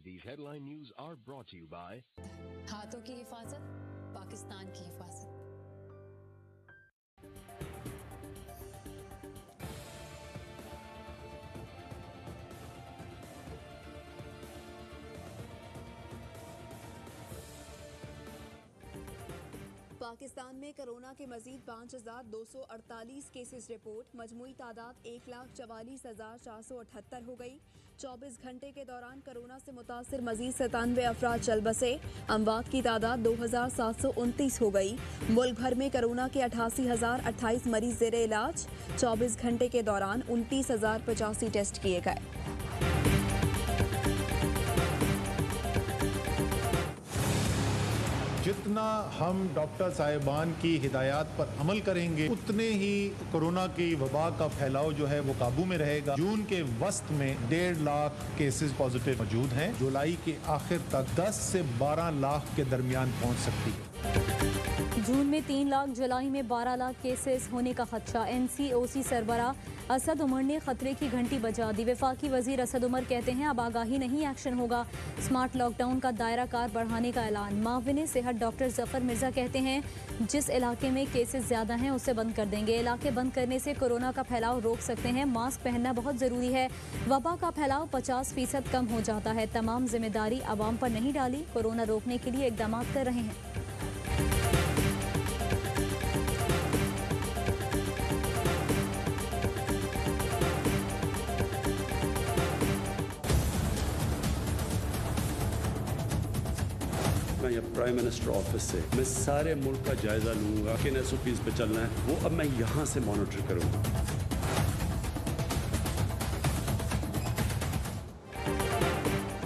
These headline news are brought to you by हाथों की हिफाजत, पाकिस्तान की हिफाजत। पाकिस्तान में कोरोना के मजीद 5,248 केसेस रिपोर्ट। मजमूई तादाद 1,44,478 हो गई। 24 घंटे के दौरान कोरोना से मुतासिर मजीद 97 अफराद चल बसे। अमवात की तादाद 2,729 हो गई। मुल्क भर में कोरोना के 88,028 मरीज ज़ेरे इलाज। 24 घंटे के दौरान 29,085 टेस्ट किए गए। जितना हम डॉक्टर साहिबान की हिदायत पर अमल करेंगे उतने ही कोरोना की वबा का फैलाव जो है वो काबू में रहेगा। जून के वस्त में 1.5 लाख केसेस पॉजिटिव मौजूद हैं। जुलाई के आखिर तक 10 से 12 लाख के दरमियान पहुंच सकती है। जून में 3 लाख, जुलाई में 12 लाख केसेस होने का खदशा। NCOC सरबरा असद उमर ने खतरे की घंटी बजा दी। वफाकी वजीर असद उमर कहते हैं अब आगाही नहीं एक्शन होगा। स्मार्ट लॉकडाउन का दायरा कार बढ़ाने का ऐलान। माविन सेहत डॉक्टर जफर मिर्जा कहते हैं जिस इलाके में केसेस ज्यादा हैं उसे बंद कर देंगे। इलाके बंद करने से कोरोना का फैलाव रोक सकते हैं। मास्क पहनना बहुत जरूरी है। वबा का फैलाव 50% कम हो जाता है। तमाम जिम्मेदारी आवाम पर नहीं डाली। कोरोना रोकने के लिए इकदाम कर रहे हैं। या प्राइम मिनिस्टर ऑफिस से मैं सारे मुल्क का जायजा लूंगा कि SOPs पे चलना है वो अब मैं यहाँ से मॉनिटर करूंगा।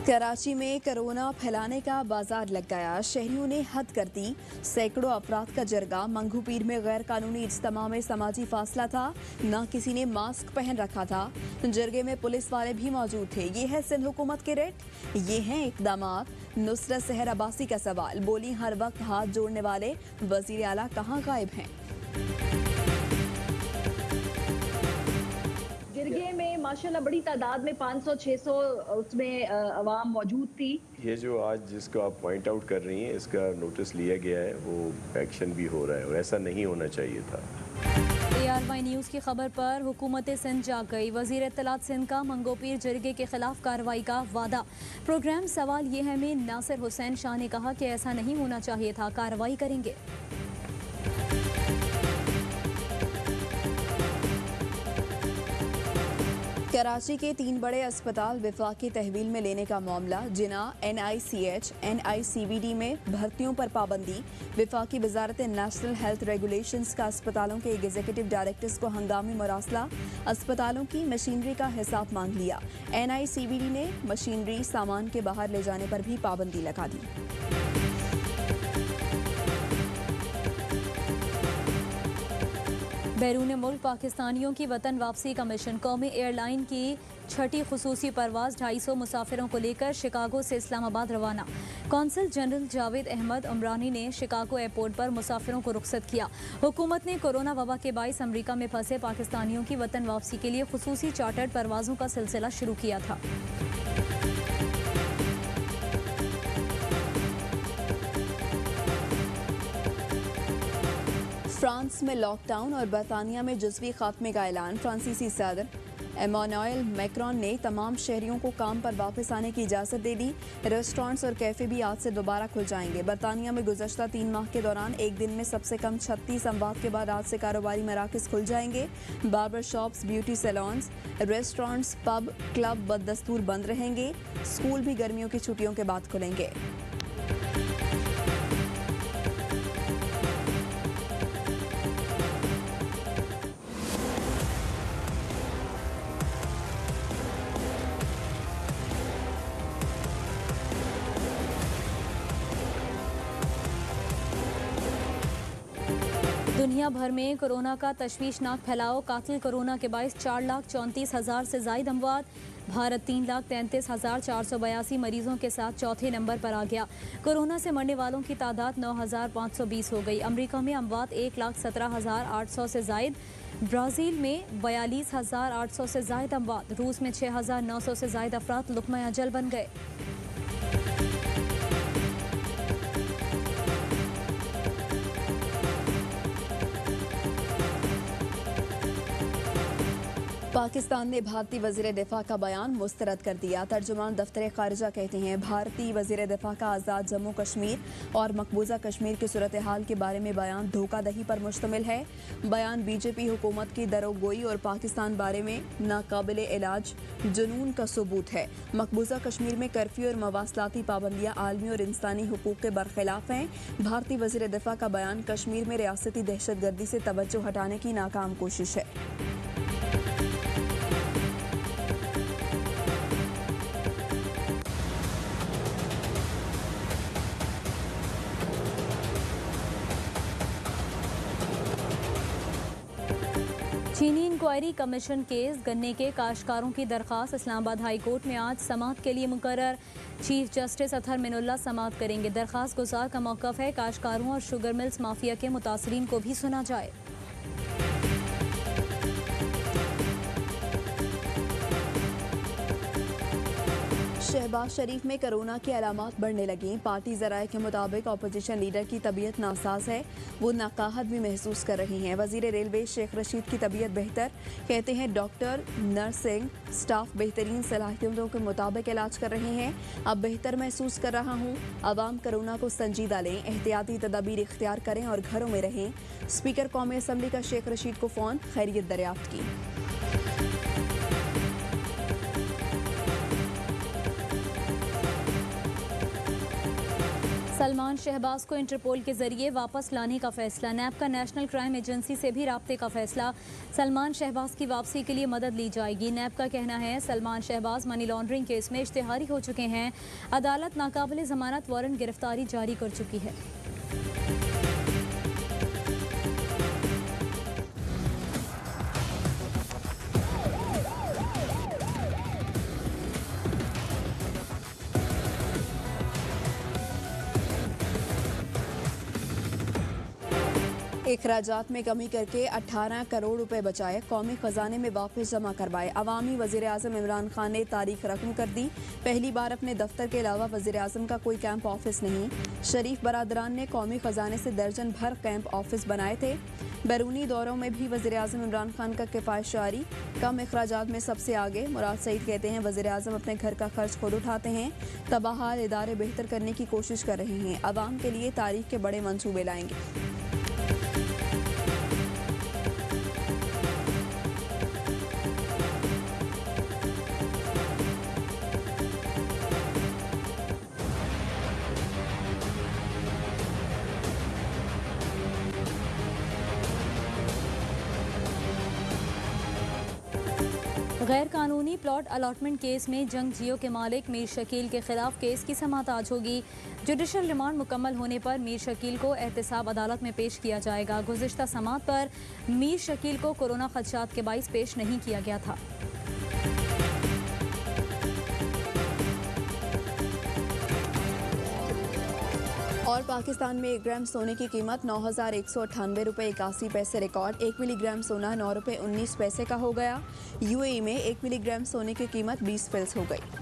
कराची में कोरोना फैलाने का बाजार लग गया। शहरियों ने हद कर दी। सैकड़ों अफराद का जरगा। मंगू पीर में गैर कानूनी इज्तिमा में समाजी फासला था। न किसी ने मास्क पहन रखा था। जरगे में पुलिस वाले भी मौजूद थे। ये है सिंध हुकूमत के रेट, ये हैं इकदामात। नुसरत सहर अब्बासी का सवाल। बोली हर वक्त हाथ जोड़ने वाले वजीर आला कहाँ गायब हैं? जरगे में माशाल्लाह बड़ी तादाद में 500-600 उसमें अवाम मौजूद थी। ये जो आज जिसको आप पॉइंट आउट कर रही हैं इसका नोटिस लिया गया है, वो एक्शन भी हो रहा है और ऐसा नहीं होना चाहिए था। ARY न्यूज़ की खबर पर हुकूमत सिंध जाग गई। वजीर इत्तलात सिंध का मंगोपीर जरगे के खिलाफ कार्रवाई का वादा। प्रोग्राम सवाल ये है में नासिर हुसैन शाह ने कहा कि ऐसा नहीं होना चाहिए था, कार्रवाई करेंगे। कराची के 3 बड़े अस्पताल विफाकी तहवील में लेने का मामला। जिना, NICH, NICVD में भर्तियों पर पाबंदी। विफाकी वजारत नेशनल हेल्थ रेगुलेशंस का अस्पतालों के एग्जीक्यूटिव डायरेक्टर्स को हंगामी मुरासला। अस्पतालों की मशीनरी का हिसाब मांग लिया। NICVD ने मशीनरी सामान के बाहर ले जाने पर भी पाबंदी लगा दी। बैरून मुल्क पाकिस्तानियों की वतन वापसी का मिशन। कौमी एयरलाइन की 6ठी खुसूसी परवाज 250 मुसाफिरों को लेकर शिकागो से इस्लामाबाद रवाना। कौंसल जनरल जावेद अहमद उमरानी ने शिकागो एयरपोर्ट पर मुसाफिरों को रुखसत किया। हुकूमत ने कोरोना वबा के बाइस अमरीका में फंसे पाकिस्तानियों की वतन वापसी के लिए खुसूसी चार्टर्ड परवाजों का सिलसिला शुरू किया था। फ्रांस में लॉकडाउन और बरतानिया में जुज़वी खात्मे का ऐलान। फ्रांसीसी सदर एमानुएल मैक्रोन ने तमाम शहरियों को काम पर वापस आने की इजाज़त दे दी। रेस्टोरेंट्स और कैफ़े भी आज से दोबारा खुल जाएंगे। बरतानिया में गुज़श्ता 3 माह के दौरान एक दिन में सबसे कम 36 अमवात के बाद आज से कारोबारी मराकज़ खुल जाएंगे। Barber shops, beauty salons, restaurants, pub, club बदस्तूर बंद रहेंगे। स्कूल भी गर्मियों की छुट्टियों के बाद खुलेंगे। दुनिया भर में कोरोना का तशवीशनाक फैलाव। कातिल कोरोना के बाइस 4,34,000 से ज़ायद अमवात। भारत 3,33,482 मरीजों के साथ चौथे नंबर पर आ गया। कोरोना से मरने वालों की तादाद 9,520 हो गई। अमेरिका में अमवात 1,17,800 से ज़ायद। ब्राज़ील में 42,800 से ज़ायद अमवात। रूस में 6,900 से ज़ायद अफराद लुक़मा अजल बन गए। पाकिस्तान ने भारतीय वज़ीर दिफा का बयान मुस्तरद कर दिया। तर्जुमान दफ्तर खारिजा कहते हैं भारतीय वज़ीर दिफा का आज़ाद जम्मू कश्मीर और मकबूजा कश्मीर की सूरत हाल के बारे में बयान धोखादही पर मुश्तमिल है। बयान बीजेपी हुकूमत की दरोगोई और पाकिस्तान बारे में नाकाबिले इलाज जुनून का सबूत है। मकबूजा कश्मीर में कर्फ्यू और मवासलाती पाबंदियाँ आलमी और इंसानी हुकूक के बरखिलाफ हैं। भारतीय वज़ीर दिफा का बयान कश्मीर में रियासती दहशतगर्दी से तवज्जो हटाने की नाकाम कोशिश है। चीनी इंक्वायरी कमीशन केस गन्ने के काश्तकारों की दरख्वास्त इस्लामाबाद हाई कोर्ट में आज समाअत के लिए मुकर्रर। चीफ जस्टिस अतहर मिनुल्लाह समाअत करेंगे। दरख्वास्त गुजार का मौक़िफ़ है काश्तकारों और शुगर मिल्स माफिया के मुतासरीन को भी सुना जाए। शहबाज शरीफ में कोरोना की अलामात बढ़ने लगी। पार्टी ज़राए के मुताबिक अपोजिशन लीडर की तबीयत नासाज है, वो नाकाहत भी महसूस कर रही हैं। वज़ीर रेलवे शेख रशीद की तबीयत बेहतर, कहते हैं डॉक्टर नर्सिंग स्टाफ बेहतरीन सलाहियतों के मुताबिक इलाज कर रहे हैं। अब बेहतर महसूस कर रहा हूँ। अवाम कोरोना को संजीदा लें, एहतियाती तदाबीर इख्तियार करें और घरों में रहें। स्पीकर कौमी असम्बली का शेख रशीद को फ़ोन, खैरियत दरियाफ्त की। सलमान शहबाज को इंटरपोल के जरिए वापस लाने का फैसला। नैब का नेशनल क्राइम एजेंसी से भी राब्ते का फैसला। सलमान शहबाज की वापसी के लिए मदद ली जाएगी। नैब का कहना है Salman Shahbaz money laundering case में इश्तिहारी हो चुके हैं। अदालत नाकाबिले जमानत वारंट गिरफ्तारी जारी कर चुकी है। अखराजात में कमी करके 18 करोड़ रुपए बचाए, कौमी खजाने में वापस जमा करवाए। अवामी वज़ीर आज़म इमरान खान ने तारीख रकम कर दी। पहली बार अपने दफ्तर के अलावा वज़ीर आज़म का कोई कैंप ऑफिस नहीं। शरीफ बरादरान ने कौमी खजाने से दर्जन भर कैंप ऑफिस बनाए थे। बैरूनी दौरों में भी वज़ीर आज़म इमरान खान का किफ़ायत जारी। कम अखराजात में सबसे आगे। मुराद सईद कहते हैं वज़ीर आज़म अपने घर का खर्च खुद उठाते हैं। तबाहाल इदारे बेहतर करने की कोशिश कर रहे हैं। अवाम के लिए तारीख के बड़े मंसूबे लाएंगे। गैर कानूनी प्लॉट अलॉटमेंट केस में जंग जियो के मालिक मीर शकील के खिलाफ केस की समाअत आज होगी। जुडिशल रिमांड मुकम्मल होने पर मीर शकील को एहतसाब अदालत में पेश किया जाएगा। गुज़िश्ता समाअत पर मीर शकील को कोरोना खदशात के बाइस पेश नहीं किया गया था। और पाकिस्तान में 1 ग्राम सोने की कीमत 9,198 रुपये 81 पैसे रिकॉर्ड। 1 मिलीग्राम सोना 9 रुपये 19 पैसे का हो गया। यूएई में 1 मिलीग्राम सोने की कीमत 20 फिल्स हो गई।